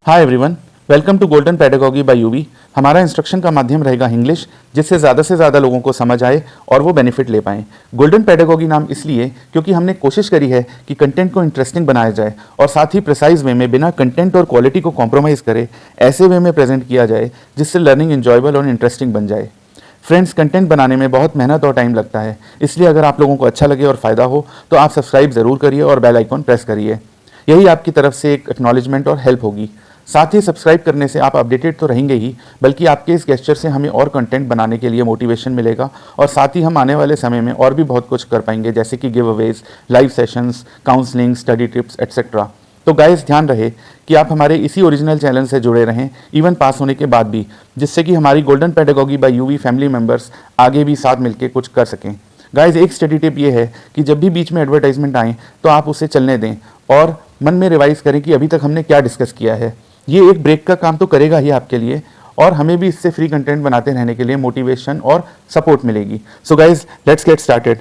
Hi everyone, welcome to golden pedagogy by UV. हमारा instruction का माध्यम रहेगा इंग्लिश, जिससे ज़्यादा से ज़्यादा लोगों को समझ आए और वो बेनिफिट ले पाएँ। गोल्डन पेडागॉजी नाम इसलिए क्योंकि हमने कोशिश करी है कि कंटेंट को इंटरेस्टिंग बनाया जाए और साथ ही प्रिसाइज वे में बिना कंटेंट और क्वालिटी को कॉम्प्रोमाइज़ करे ऐसे वे में प्रेजेंट किया जाए जिससे लर्निंग इंजॉयबल और इंटरेस्टिंग बन जाए। फ्रेंड्स, कंटेंट बनाने में बहुत मेहनत और टाइम लगता है, इसलिए अगर आप लोगों को अच्छा लगे और फ़ायदा हो तो आप सब्सक्राइब ज़रूर करिए और बेल आइकॉन प्रेस करिए। यही आपकी तरफ से एक एक्नॉलेजमेंट और हेल्प होगी। साथ ही सब्सक्राइब करने से आप अपडेटेड तो रहेंगे ही, बल्कि आपके इस गेस्चर से हमें और कंटेंट बनाने के लिए मोटिवेशन मिलेगा और साथ ही हम आने वाले समय में और भी बहुत कुछ कर पाएंगे, जैसे कि give Awez, live sessions, counselling, study tips etcetera. तो गाइस, ध्यान रहे कि आप हमारे इसी ओरिजिनल चैनल से जुड़े रहें इवन पास होने के बाद भी, जिससे कि हमारी golden pedagogy by UV family members आगे भी साथ मिलकर कुछ कर सकें। गाइस, एक स्टडी टिप ये है कि जब भी बीच में एडवर्टाइजमेंट आए तो आप उसे चलने दें और मन में रिवाइज करें कि अभी तक हमने क्या डिस्कस किया है। ये एक ब्रेक का काम तो करेगा ही आपके लिए, और हमें भी इससे फ्री कंटेंट बनाते रहने के लिए मोटिवेशन और सपोर्ट मिलेगी। So guys, let's get started.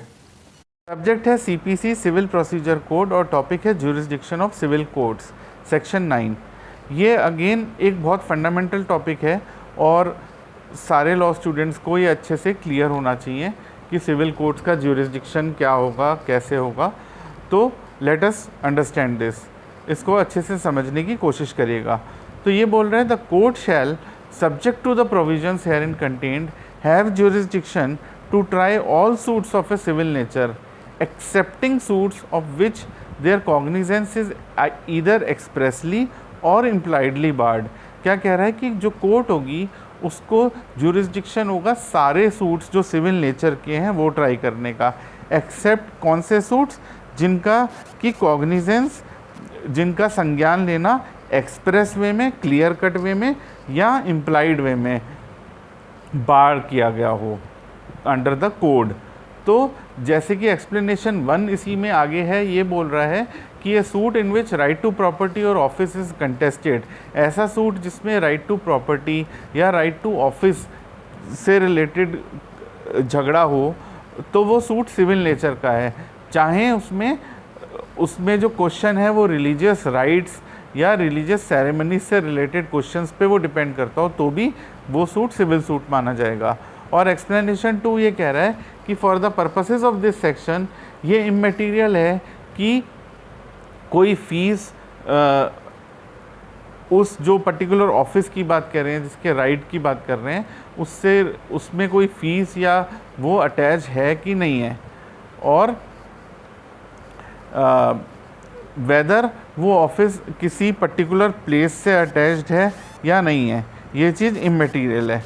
Subject है सीपीसी सिविल प्रोसीजर कोड और टॉपिक है jurisdiction of civil codes, section 9। ये अगेन एक बहुत फंडामेंटल टॉपिक है और सारे लॉ स्टूडेंट्स को ये अच्छे से क्लियर होना चाहिए कि सिविल कोड्स का ज्यूरिसडिक्शन क्या होगा, कैसे होगा। तो लेट अस अंडरस्टैंड दिस, इसको अच्छे से समझने की कोशिश करिएगा। तो ये बोल रहे हैं the court shall subject to the provisions herein contained have jurisdiction to try all suits of a civil nature excepting suits of which their cognizance is either expressly और इम्प्लाइडली बार्ड। क्या कह रहा है कि जो कोर्ट होगी उसको jurisdiction होगा सारे सूट्स जो सिविल नेचर के हैं वो ट्राई करने का, एक्सेप्ट कौन से सूट्स, जिनका की कॉग्निजेंस, जिनका संज्ञान लेना एक्सप्रेस वे में, क्लियर कट वे में या इम्प्लाइड वे में बार किया गया हो अंडर द कोड। तो जैसे कि एक्सप्लेनेशन 1 इसी में आगे है, ये बोल रहा है कि ये suit in which right to property और ऑफिस इज कंटेस्टेड, ऐसा सूट जिसमें राइट टू प्रॉपर्टी या राइट टू ऑफिस से रिलेटेड झगड़ा हो तो वो सूट सिविल नेचर का है, चाहे उसमें जो क्वेश्चन है वो रिलीजियस राइट्स या रिलीजियस सेरेमनी से रिलेटेड क्वेश्चंस पे वो डिपेंड करता हो, तो भी वो सूट सिविल सूट माना जाएगा। और एक्सप्लेनेशन 2 ये कह रहा है कि for the purposes of this section ये इमैटेरियल है कि कोई फीस उस जो पर्टिकुलर ऑफिस की बात कर रहे हैं, जिसके राइट की बात कर रहे हैं, उसमें कोई फीस या वो अटैच है कि नहीं है, और वेदर वो ऑफिस किसी पर्टिकुलर प्लेस से अटैच्ड है या नहीं है, ये चीज़ इमैटेरियल है।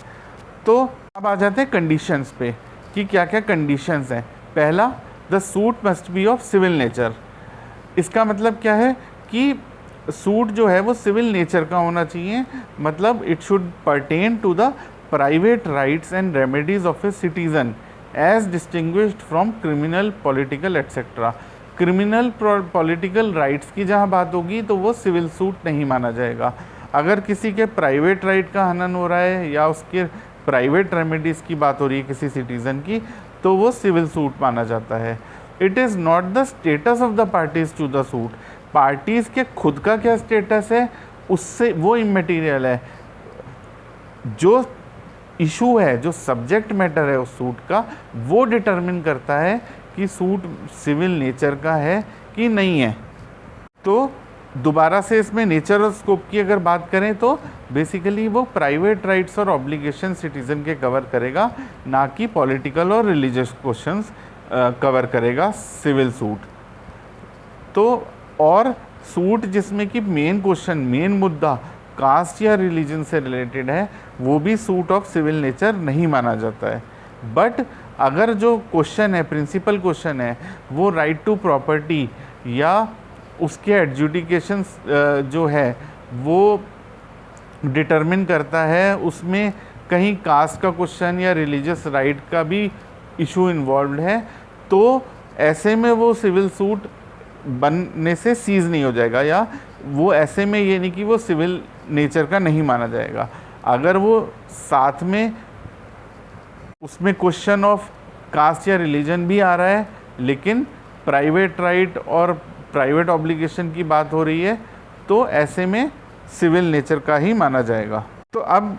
तो अब आ जाते हैं कंडीशंस पे कि क्या क्या कंडीशंस हैं। पहला, the suit must be of civil nature. इसका मतलब क्या है कि सूट जो है वो सिविल नेचर का होना चाहिए, मतलब it should pertain to the private rights and remedies of a citizen as distinguished from criminal, political etcetera. Criminal political rights की जहाँ बात होगी तो वो सिविल सूट नहीं माना जाएगा। अगर किसी के प्राइवेट राइट का हनन हो रहा है या उसके प्राइवेट रेमेडीज़ की बात हो रही है किसी सिटीज़न की, तो वो सिविल सूट माना जाता है। It is not the status of the parties to the suit, parties के खुद का क्या स्टेटस है उससे वो इमैटेरियल है। जो इशू है, जो सब्जेक्ट मैटर है उस सूट का, वो डिटरमिन करता है कि सूट सिविल नेचर का है कि नहीं है। तो दोबारा से इसमें नेचर और स्कोप की अगर बात करें तो बेसिकली वो प्राइवेट राइट्स और ऑब्लिगेशन सिटीजन के कवर करेगा, ना कि पॉलिटिकल और रिलीजियस क्वेश्चंस कवर करेगा सिविल सूट। तो और सूट जिसमें कि मेन क्वेश्चन, मेन मुद्दा कास्ट या रिलीजन से रिलेटेड है, वो भी सूट ऑफ सिविल नेचर नहीं माना जाता है। बट अगर जो क्वेश्चन है, प्रिंसिपल क्वेश्चन है, वो राइट टू प्रॉपर्टी या उसके एडजुडिकेशन जो है वो डिटरमिन करता है, उसमें कहीं कास्ट का क्वेश्चन या रिलीजियस राइट का भी इशू इन्वॉल्व है, तो ऐसे में वो सिविल सूट बनने से सीज नहीं हो जाएगा, या वो ऐसे में ये नहीं कि वो सिविल नेचर का नहीं माना जाएगा। अगर वो साथ में उसमें क्वेश्चन ऑफ कास्ट या रिलीजन भी आ रहा है, लेकिन प्राइवेट राइट और प्राइवेट ऑब्लिगेशन की बात हो रही है, तो ऐसे में सिविल नेचर का ही माना जाएगा। तो अब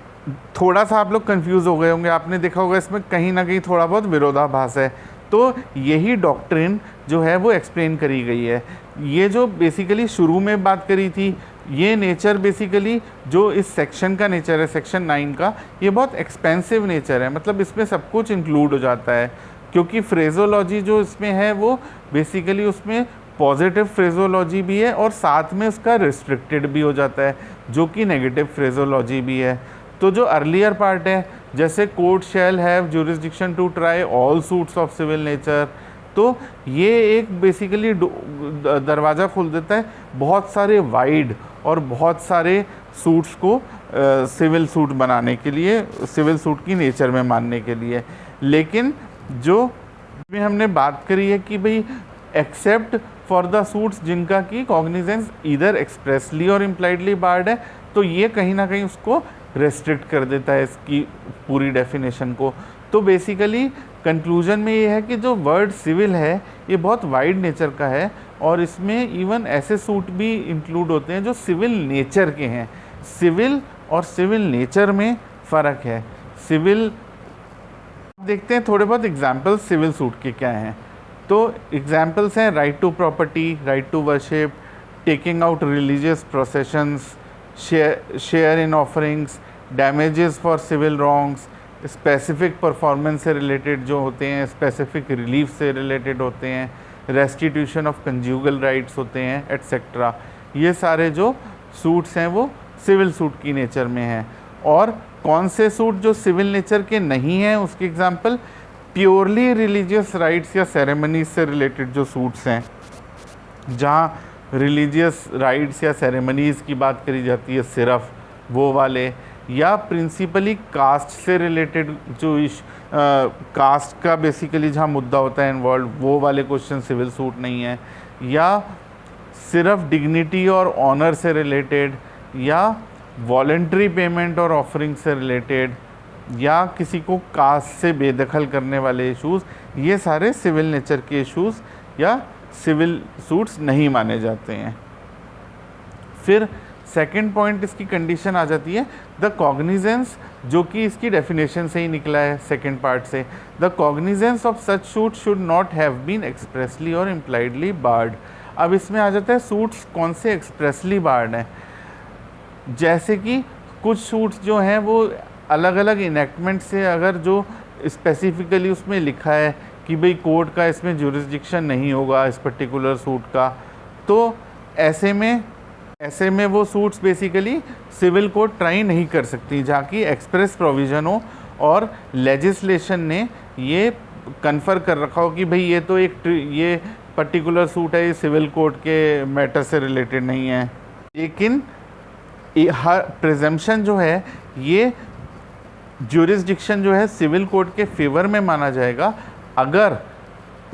थोड़ा सा आप लोग कंफ्यूज हो गए होंगे, आपने देखा होगा इसमें कहीं ना कहीं थोड़ा बहुत विरोधाभास है। तो यही डॉक्ट्रिन जो है वो एक्सप्लेन करी गई है। ये जो बेसिकली शुरू में बात करी थी, ये नेचर बेसिकली जो इस सेक्शन का नेचर है, सेक्शन 9 का, ये बहुत एक्सपेंसिव नेचर है। मतलब इसमें सब कुछ इंक्लूड हो जाता है, क्योंकि फ्रेजोलॉजी जो इसमें है वो बेसिकली उसमें पॉजिटिव फ्रेजोलॉजी भी है और साथ में उसका रिस्ट्रिक्टेड भी हो जाता है, जो कि नेगेटिव फ्रेजोलॉजी भी है। तो जो अर्लियर पार्ट है, जैसे court shall have jurisdiction to try all suits of civil nature, तो ये एक बेसिकली दरवाज़ा खोल देता है बहुत सारे वाइड और बहुत सारे सूट्स को सिविल सूट बनाने के लिए, सिविल सूट की नेचर में मानने के लिए। लेकिन जो में हमने बात करी है कि भाई एक्सेप्ट फॉर द सूट्स जिनका की कॉग्निजेंस इधर एक्सप्रेसली और इम्प्लाइडली बार्ड है, तो ये कहीं ना कहीं उसको रेस्ट्रिक्ट कर देता है इसकी पूरी डेफिनेशन को। तो बेसिकली कंक्लूजन में ये है कि जो वर्ड सिविल है ये बहुत वाइड नेचर का है, और इसमें इवन ऐसे सूट भी इंक्लूड होते हैं जो सिविल नेचर के हैं। सिविल और सिविल नेचर में फ़र्क है। सिविल देखते हैं थोड़े बहुत एग्जाम्पल्स सिविल सूट के क्या हैं। तो एग्जाम्पल्स हैं right to property, right to worship, taking out religious processions, share in offerings, damages for civil wrongs, specific performance से रिलेटेड जो होते हैं, स्पेसिफिक रिलीफ से रिलेटेड होते हैं, रेस्टिट्यूशन ऑफ कंज्यूगल राइट्स होते हैं, एट्सेट्रा। ये सारे जो सूट्स हैं वो सिविल सूट की नेचर में हैं। और कौन से सूट जो सिविल नेचर के नहीं हैं, उसके एग्जांपल प्योरली रिलीजियस राइट्स या सेरेमनीज से रिलेटेड जो सूट्स हैं, जहाँ रिलीजियस राइट्स या सेरेमनीज़ की बात करी जाती है सिर्फ, वो वाले, या प्रिंसिपली कास्ट से रिलेटेड जो कास्ट का बेसिकली जहाँ मुद्दा होता है इन्वॉल्व, वो वाले क्वेश्चन सिविल सूट नहीं है, या सिर्फ डिग्निटी और ऑनर से रिलेटेड, या वॉलेंट्री पेमेंट और ऑफरिंग से रिलेटेड, या किसी को कास्ट से बेदखल करने वाले इश्यूज़, ये सारे सिविल नेचर के इश्यूज़ या सिविल सूट्स नहीं माने जाते हैं। फिर सेकंड पॉइंट इसकी कंडीशन आ जाती है द कॉग्निजेंस, जो कि इसकी डेफिनेशन से ही निकला है सेकंड पार्ट से। The cognizance of such suit should not have been expressly और इम्प्लाइडली बार्ड। अब इसमें आ जाता है सूट्स कौन से एक्सप्रेसली बार्ड हैं। जैसे कि कुछ सूट्स जो हैं वो अलग अलग इनेक्टमेंट से, अगर जो स्पेसिफिकली उसमें लिखा है कि भाई कोर्ट का इसमें ज्यूरिसडिक्शन नहीं होगा इस पर्टिकुलर सूट का, तो ऐसे में वो suits basically civil court try नहीं कर सकती, जहाँ की एक्सप्रेस प्रोविज़न हो और लेजिस्लेशन ने ये कन्फर कर रखा हो कि भाई ये तो ये पर्टिकुलर सूट है, ये सिविल कोर्ट के मैटर से रिलेटेड नहीं है। लेकिन हर प्रिजम्पशन जो है, ये ज्यूरिसडिक्शन जो है सिविल कोर्ट के फेवर में माना जाएगा अगर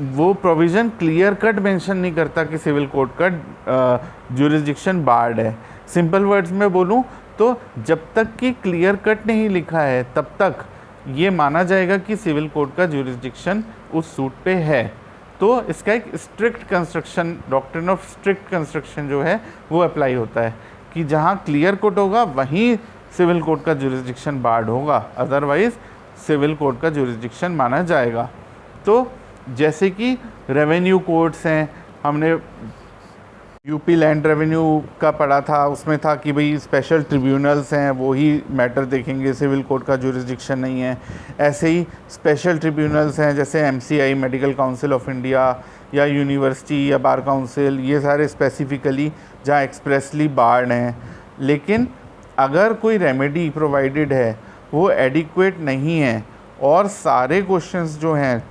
वो प्रोविज़न क्लियर कट मेंशन नहीं करता कि सिविल कोर्ट का ज्यूरिसडिक्शन बार्ड है। सिंपल वर्ड्स में बोलूँ तो जब तक कि क्लियर कट नहीं लिखा है तब तक ये माना जाएगा कि सिविल कोर्ट का ज्यूरिसडिक्शन उस सूट पे है। तो इसका एक strict construction, doctrine of strict construction जो है वो अप्लाई होता है कि जहाँ क्लियर कट होगा वहीं सिविल कोर्ट का ज्यूरिसडिक्शन बार्ड होगा, अदरवाइज सिविल कोर्ट का ज्यूरिसडिक्शन माना जाएगा। तो जैसे कि रेवेन्यू कोर्ट्स हैं, हमने यूपी लैंड रेवेन्यू का पढ़ा था, उसमें था कि भाई स्पेशल ट्रिब्यूनल्स हैं वो ही मैटर देखेंगे, सिविल कोर्ट का ज्यूरिसडिक्शन नहीं है। ऐसे ही स्पेशल ट्रिब्यूनल्स हैं जैसे MCI, medical council of India, या यूनिवर्सिटी या बार काउंसिल, ये सारे स्पेसिफिकली जहाँ एक्सप्रेसली बार्ड हैं। लेकिन अगर कोई रेमेडी प्रोवाइडेड है वो एडिक्वेट नहीं है और सारे क्वेश्चंस जो हैं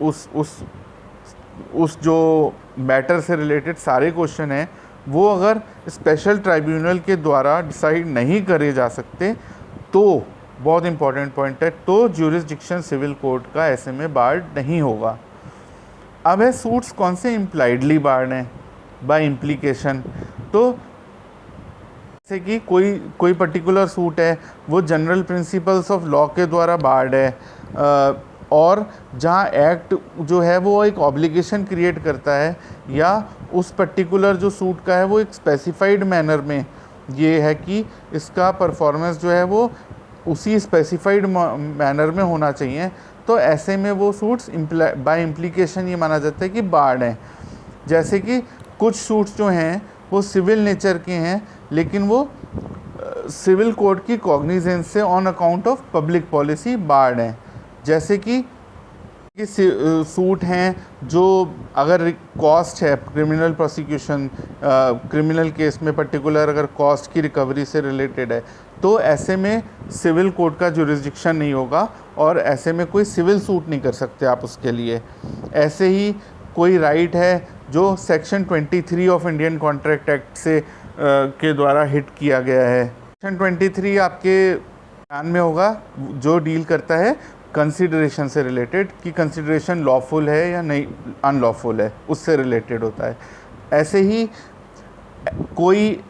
उस जो मैटर से रिलेटेड सारे क्वेश्चन हैं वो अगर स्पेशल ट्राइब्यूनल के द्वारा डिसाइड नहीं करे जा सकते, तो बहुत इंपॉर्टेंट पॉइंट है, तो ज्यूरिसडिक्शन सिविल कोर्ट का ऐसे में बार्ड नहीं होगा। अब है सूट्स कौन से इम्प्लाइडली बार्ड हैं बाय इम्प्लीकेशन। तो जैसे कि कोई पर्टिकुलर सूट है वो जनरल प्रिंसिपल्स ऑफ लॉ के द्वारा बार्ड है, और जहाँ एक्ट जो है वो एक ऑब्लिगेशन क्रिएट करता है, या उस पर्टिकुलर जो सूट का है वो एक स्पेसिफाइड मैनर में ये है कि इसका परफॉर्मेंस जो है वो उसी स्पेसिफाइड मैनर में होना चाहिए, तो ऐसे में वो सूट्स बाय इम्प्लीकेशन ये माना जाता है कि बार्ड हैं। जैसे कि कुछ सूट्स जो हैं वो सिविल नेचर के हैं, लेकिन वो सिविल कोड की कॉग्निजेंस से on account of public policy barred हैं। जैसे कि सूट हैं जो अगर कॉस्ट है, क्रिमिनल प्रोसिक्यूशन, क्रिमिनल केस में पर्टिकुलर अगर कॉस्ट की रिकवरी से रिलेटेड है, तो ऐसे में सिविल कोर्ट का जुरिस्डिक्शन नहीं होगा और ऐसे में कोई सिविल सूट नहीं कर सकते आप उसके लिए। ऐसे ही कोई राइट है जो section 23 of Indian contract act से के द्वारा हिट किया गया है। सेक्शन 23 आपके ध्यान में होगा, जो डील करता है कंसिडरेशन से रिलेटेड, कि कंसिडरेशन लॉफुल है या नहीं अनलॉफुल है, उससे रिलेटेड होता है। ऐसे ही कोई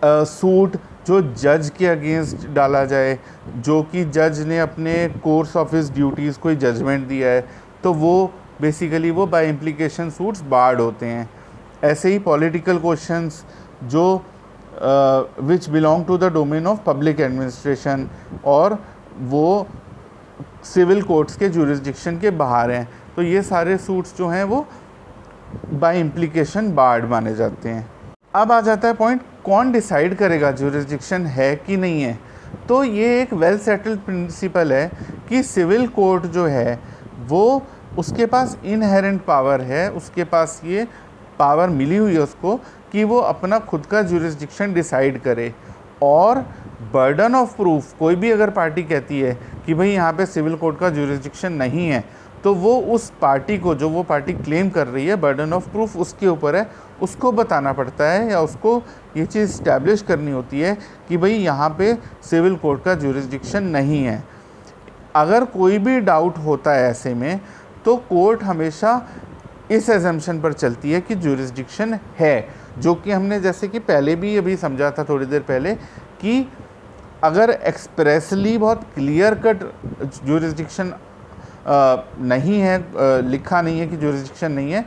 सूट जो जज के अगेंस्ट डाला जाए, जो कि जज ने अपने कोर्स ऑफ हिज ड्यूटीज़ कोई जजमेंट दिया है, तो वो बेसिकली वो बाय इम्प्लीकेशन सूट्स बार्ड होते हैं। ऐसे ही पॉलिटिकल क्वेश्चंस जो which belong to the domain of public administration और वो सिविल कोर्ट्स के जुरिस्डिक्शन के बाहर हैं, तो ये सारे सूट्स जो हैं वो बाय इम्प्लीकेशन बार्ड माने जाते हैं। अब आ जाता है पॉइंट, कौन डिसाइड करेगा जुरिस्डिक्शन है कि नहीं है। तो ये एक वेल सेटल्ड प्रिंसिपल है कि सिविल कोर्ट जो है वो उसके पास इनहेरेंट पावर है, उसके पास ये पावर मिली हुई है उसको कि वो अपना खुद का जुरिस्डिक्शन डिसाइड करे। और बर्डन ऑफ प्रूफ, कोई भी अगर पार्टी कहती है कि भाई यहाँ पे सिविल कोर्ट का जुरिस्डिक्शन नहीं है, तो वो उस पार्टी को, जो वो पार्टी क्लेम कर रही है, बर्डन ऑफ प्रूफ उसके ऊपर है, उसको बताना पड़ता है या उसको ये चीज़ इस्टेब्लिश करनी होती है कि भाई यहाँ पे सिविल कोर्ट का जुरिस्डिक्शन नहीं है। अगर कोई भी डाउट होता है ऐसे में, तो कोर्ट हमेशा इस एजम्पशन पर चलती है कि जुरिस्डिक्शन है, जो कि हमने जैसे कि पहले भी अभी समझा था थोड़ी देर पहले, कि अगर एक्सप्रेसली बहुत क्लियर कट जुरिस्डिक्शन नहीं है, लिखा नहीं है कि जुरिस्डिक्शन नहीं है,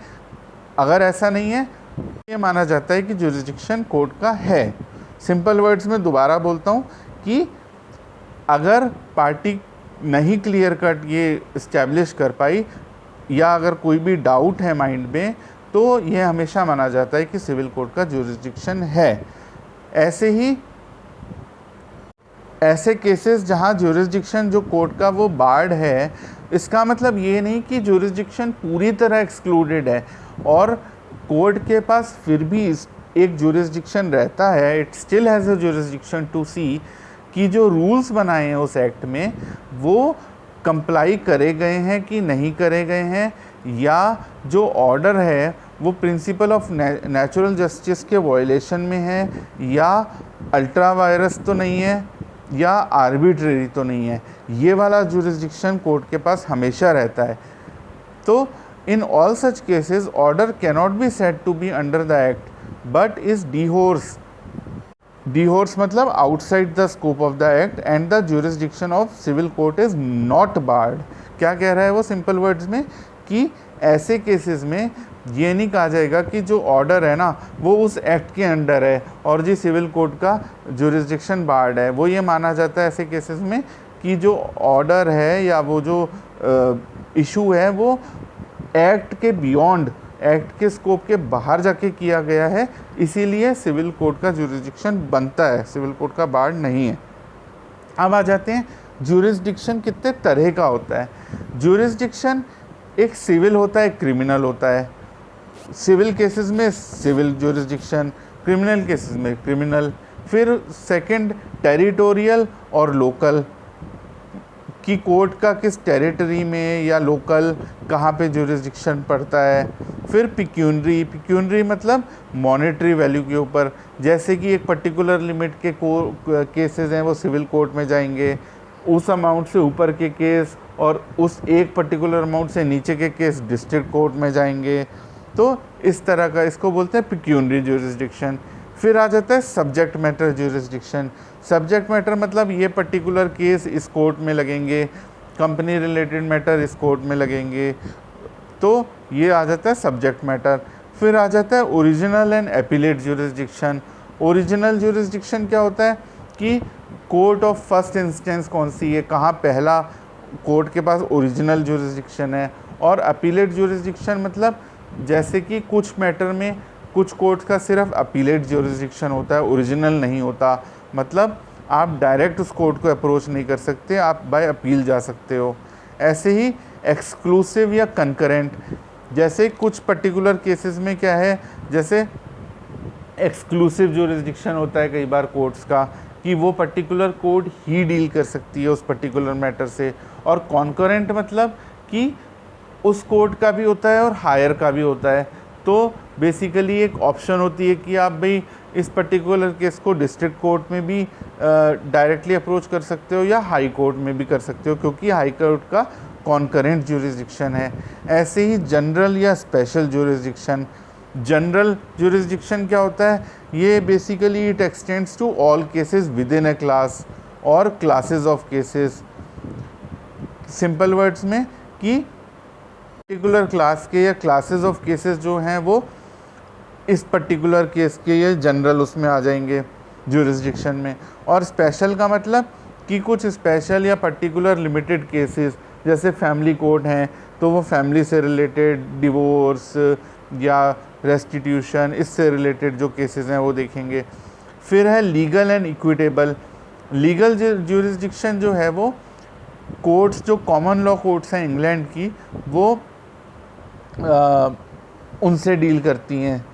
अगर ऐसा नहीं है ये माना जाता है कि जुरिस्डिक्शन कोर्ट का है। सिंपल वर्ड्स में दोबारा बोलता हूँ कि अगर पार्टी नहीं क्लियर कट ये इस्टेब्लिश कर पाई या अगर कोई भी डाउट है माइंड में, तो यह हमेशा माना जाता है कि सिविल कोर्ट का जुरिस्डिक्शन है। ऐसे ही ऐसे केसेस जहां जुरिस्डिक्शन जो कोर्ट का वो बार्ड है, इसका मतलब ये नहीं कि जुरिस्डिक्शन पूरी तरह एक्सक्लूडेड है और कोर्ट के पास फिर भी एक जुरिस्डिक्शन रहता है। It still has a jurisdiction to see कि जो रूल्स बनाए हैं उस एक्ट में वो कंप्लाई करे गए हैं कि नहीं करे गए हैं, या जो ऑर्डर है वो प्रिंसिपल ऑफ नेचुरल जस्टिस के वायलेशन में है, या अल्ट्रा वायरस तो नहीं है, या आर्बिट्रेरी तो नहीं है। ये वाला जुरिस्डिक्शन कोर्ट के पास हमेशा रहता है। तो in all such cases order cannot be said to be under the act but is dehors. Dehors मतलब outside the scope of the act and the jurisdiction of civil court is not barred. क्या कह रहा है वो simple words में, कि ऐसे cases में ये नहीं कहा जाएगा कि जो ऑर्डर है ना वो उस एक्ट के अंडर है और जी सिविल कोर्ट का जुरिस्डिक्शन बार्ड है। वो ये माना जाता है ऐसे केसेस में कि जो ऑर्डर है या वो जो इशू है वो एक्ट के बियॉन्ड, एक्ट के स्कोप के बाहर जाके किया गया है, इसीलिए सिविल कोर्ट का जुरिस्डिक्शन बनता है, सिविल कोर्ट का बार्ड नहीं है। अब आ जाते हैं जुरिस्डिक्शन कितने तरह का होता है। जुरिस्डिक्शन एक सिविल होता है, एक क्रिमिनल होता है। सिविल केसेस में सिविल जुरिस्डिक्शन, क्रिमिनल केसेस में क्रिमिनल। फिर सेकंड टेरिटोरियल और लोकल, कि कोर्ट का किस टेरिटरी में या लोकल कहाँ पे जुरिस्डिक्शन पड़ता है। फिर पिक्यूनरी, पिक्यूनरी मतलब मॉनेटरी वैल्यू के ऊपर, जैसे कि एक पर्टिकुलर लिमिट के केसेस हैं वो सिविल कोर्ट में जाएंगे, उस अमाउंट से ऊपर के केस और उस एक पर्टिकुलर अमाउंट से नीचे के केस डिस्ट्रिक्ट कोर्ट में जाएंगे। तो इस तरह का इसको बोलते हैं पिक्यूनरी जुरिस्डिक्शन। फिर आ जाता है subject matter jurisdiction. Subject matter मतलब ये पर्टिकुलर केस इस कोर्ट में लगेंगे, कंपनी रिलेटेड मैटर इस कोर्ट में लगेंगे, तो ये आ जाता है सब्जेक्ट मैटर। फिर आ जाता है original and appellate jurisdiction. Original jurisdiction क्या होता है कि कोर्ट ऑफ फर्स्ट इंस्टेंस कौन सी है, कहाँ पहला कोर्ट के पास ओरिजिनल ज्यूरिसडिक्शन है। और अपीलेट ज्यूरिसडिक्शन मतलब जैसे कि कुछ मैटर में कुछ कोर्ट का सिर्फ अपीलेट ज्यूरिसडिक्शन होता है, ओरिजिनल नहीं होता, मतलब आप डायरेक्ट उस कोर्ट को अप्रोच नहीं कर सकते, आप बाय अपील जा सकते हो। ऐसे ही एक्सक्लूसिव या कंकरेंट, जैसे कुछ पर्टिकुलर केसेस में क्या है, जैसे एक्सक्लूसिव ज्यूरिसडिक्शन होता है कई बार कोर्ट्स का कि वो पर्टिकुलर कोर्ट ही डील कर सकती है उस पर्टिकुलर मैटर से। और कॉन्करेंट मतलब कि उस कोर्ट का भी होता है और हायर का भी होता है। तो बेसिकली एक ऑप्शन होती है कि आप भाई इस पर्टिकुलर केस को डिस्ट्रिक्ट कोर्ट में भी डायरेक्टली अप्रोच कर सकते हो या हाई कोर्ट में भी कर सकते हो, क्योंकि हाई कोर्ट का कॉन्करेंट ज्यूरिसडिक्शन है। ऐसे ही जनरल या स्पेशल ज्यूरिसडिक्शन, जनरल ज्यूरिसडिक्शन क्या होता है, ये basically it extends to all cases within a class or classes of cases. Simple words में कि पर्टिकुलर क्लास के या क्लासेस ऑफ केसेस जो हैं वो इस पर्टिकुलर केस के ये जनरल उसमें आ जाएंगे ज्यूरिसडिक्शन में। और स्पेशल का मतलब कि कुछ स्पेशल या पर्टिकुलर लिमिटेड केसेस, जैसे फैमिली कोर्ट हैं तो वो फैमिली से रिलेटेड, डिवोर्स या रेस्टिट्यूशन, इससे रिलेटेड जो केसेस हैं वो देखेंगे। फिर है legal and equitable. Legal jurisdiction जो है वो कोर्ट्स, जो कॉमन लॉ कोर्ट्स हैं इंग्लैंड की, वो उनसे डील करती हैं।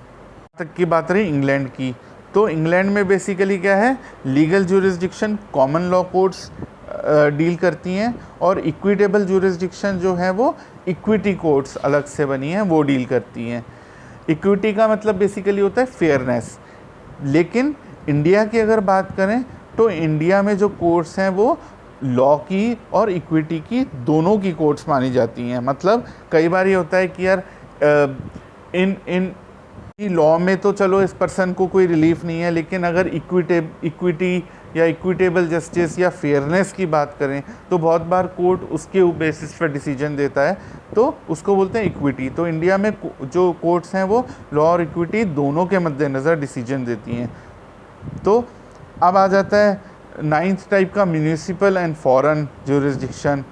तक की बात रही इंग्लैंड की, तो इंग्लैंड में बेसिकली क्या है, legal jurisdiction common law courts deal करती हैं और इक्विटेबल ज्यूरिसडिक्शन जो है वो इक्विटी कोर्ट्स अलग से बनी हैं वो डील करती हैं। इक्विटी का मतलब बेसिकली होता है फेयरनेस। लेकिन इंडिया की अगर बात करें तो इंडिया में जो कोर्ट्स हैं वो लॉ की और इक्विटी की दोनों की कोर्ट्स मानी जाती हैं। मतलब कई बार ये होता है कि यार इन लॉ में तो चलो इस पर्सन को कोई रिलीफ नहीं है, लेकिन अगर इक्विटी या इक्विटेबल जस्टिस या फेयरनेस की बात करें तो बहुत बार कोर्ट उसके बेसिस पर डिसीजन देता है, तो उसको बोलते हैं इक्विटी। तो इंडिया में जो कोर्ट्स हैं वो लॉ और इक्विटी दोनों के मद्देनज़र डिसीजन देती हैं। तो अब आ जाता है 9th टाइप का, municipal and foreign jurisdiction.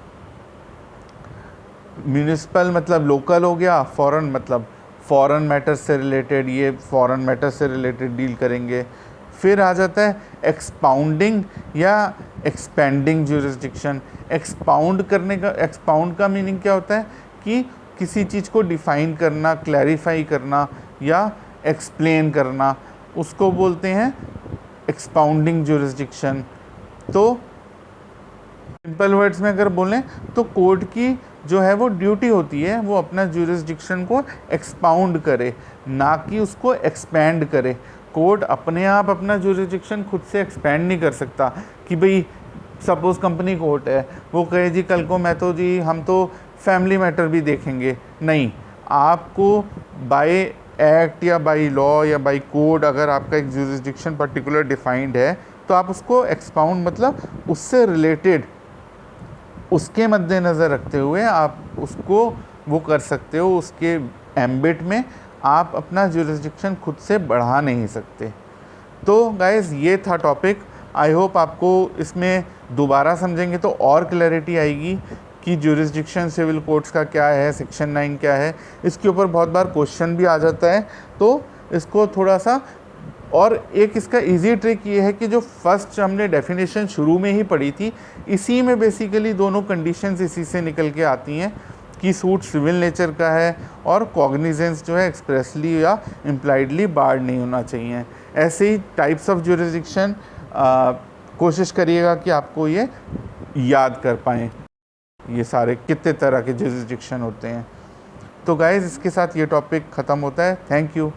Municipal मतलब लोकल हो गया, फॉरेन मतलब फॉरेन मैटर्स से रिलेटेड, ये फॉरेन मैटर्स से रिलेटेड डील करेंगे। फिर आ जाता है एक्सपाउंडिंग या एक्सपेंडिंग ज्यूरिसडिक्शन। एक्सपाउंड का मीनिंग क्या होता है कि किसी चीज़ को डिफ़ाइन करना, क्लैरिफाई करना या एक्सप्लेन करना, उसको बोलते हैं एक्सपाउंडिंग ज्यूरिसडिक्शन। तो सिंपल वर्ड्स में अगर बोलें तो कोर्ट की जो है वो ड्यूटी होती है वो अपना ज्यूरिसडिक्शन को एक्सपाउंड करे, ना कि उसको एक्सपैंड करे। कोर्ट अपने आप अपना ज्यूरिसडिक्शन खुद से एक्सपैंड नहीं कर सकता कि भाई सपोज़ कंपनी कोर्ट है, वो कहे जी कल को मैं तो जी हम तो फैमिली मैटर भी देखेंगे। नहीं, आपको बाय एक्ट या बाय लॉ या बाय कोड अगर आपका एक ज्यूरिसडिक्शन पर्टिकुलर डिफाइंड है तो आप उसको एक्सपाउंड मतलब उससे रिलेटेड, उसके मद्देनज़र रखते हुए आप उसको वो कर सकते हो। उसके एम्बिट में आप अपना ज्यूरिसडिक्शन खुद से बढ़ा नहीं सकते। तो गाइज़ ये था टॉपिक। आई होप आपको इसमें दोबारा समझेंगे तो और क्लैरिटी आएगी कि ज्यूरिसडिक्शन सिविल कोर्ट्स का क्या है, सेक्शन 9 क्या है। इसके ऊपर बहुत बार क्वेश्चन भी आ जाता है, तो इसको थोड़ा सा, और एक इसका इजी ट्रिक ये है कि जो फर्स्ट हमने डेफिनेशन शुरू में ही पढ़ी थी, इसी में बेसिकली दोनों कंडीशंस इसी से निकल के आती हैं कि सूट सिविल नेचर का है और कॉग्निजेंस जो है एक्सप्रेसली या इम्प्लाइडली बार्ड नहीं होना चाहिए। ऐसे ही टाइप्स ऑफ ज्यूरिसडिक्शन कोशिश करिएगा कि आपको ये याद कर पाएँ, ये सारे कितने तरह के ज्यूरिसडिक्शन होते हैं। तो गाइज़ इसके साथ ये टॉपिक ख़त्म होता है। Thank you.